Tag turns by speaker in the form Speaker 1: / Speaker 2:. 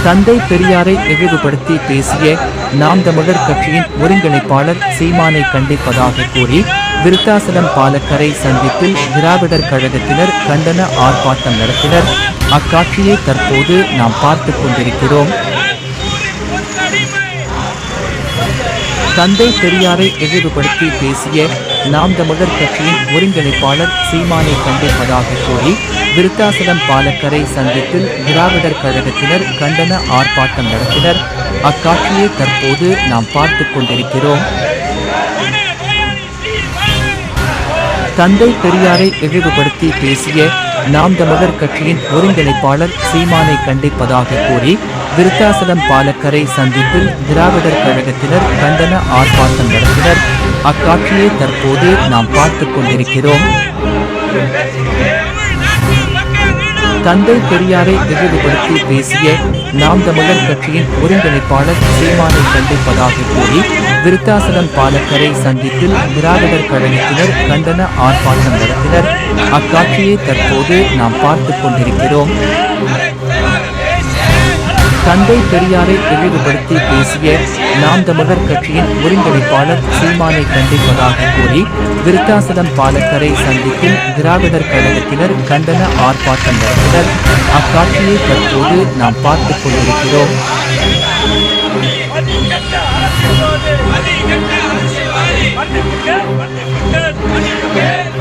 Speaker 1: தந்தை பெரியாரை இழிவுபடுத்தி பேசிய நாம் தமிழர் கட்சியின் ஒருங்கிணைப்பாளர் சீமானை கண்டிப்பதாக கூறி விருத்தாசலம் பாலக்கரை சந்திப்பில் திராவிடர் கழகத்தினர் கண்டன ஆர்ப்பாட்டம் நடத்தினர். அக்காட்சியை தற்போது நாம் பார்த்துக் கொண்டிருக்கிறோம். தந்தை பெரியாரை இழிவுபடுத்தி பேசிய நாம் தமிழர் கட்சியின் ஒருங்கிணைப்பாளர் சீமானை கண்டிப்பதாக கூறி விருத்தாசலம் பாலக்கரை சந்திப்பில் திராவிடர் கழகத்தினர் கண்டன ஆர்ப்பாட்டம் நடத்தினர். அக்காட்சியை தற்போது நாம் பார்த்துக் கொண்டிருக்கிறோம். தந்தை பெரியாரை இழிவுபடுத்தி பேசிய நாம் தமிழர் கட்சியின் ஒருங்கிணைப்பாளர் சீமானை கண்டிப்பதாக கூறி விருத்தாசலம் பாலக்கரை சந்திப்பில் திராவிடர் கழகத்தினர் கண்டன ஆர்ப்பாட்டம் நடத்தினர். அக்காட்சியை தற்போது நாம் பார்த்துக் கொண்டிருக்கிறோம். தந்தை பெரியாரை இழிவுபடுத்தி பேசிய நாம் தமிழர் கட்சியின் ஒருங்கிணைப்பாளர் சீமானை கண்டிப்பதாக கூறி விருத்தாசலம் பாலக்கரை சந்திப்பில் திராவிடர் கழகத்தினர் கண்டன ஆர்ப்பாட்டம் நடத்தினர். அக்காட்சியை தற்போது நாம் பார்த்துக் கொண்டிருக்கிறோம். தந்தை பெரியாரை இழிவுபடுத்தி பேசிய நாம் தமிழர் கட்சியின் ஒருங்கிணைப்பாளர் சீமானை கண்டிப்பதாக கூறி விருத்தாசலம் பாலக்கரை சந்திப்பில் திராவிடர் கழகத்தினர் கண்டன ஆர்ப்பாட்டம் நடத்தினர். அக்காட்சியை தற்போது நாம் பார்த்துக் கொண்டிருக்கிறோம்.
Speaker 2: What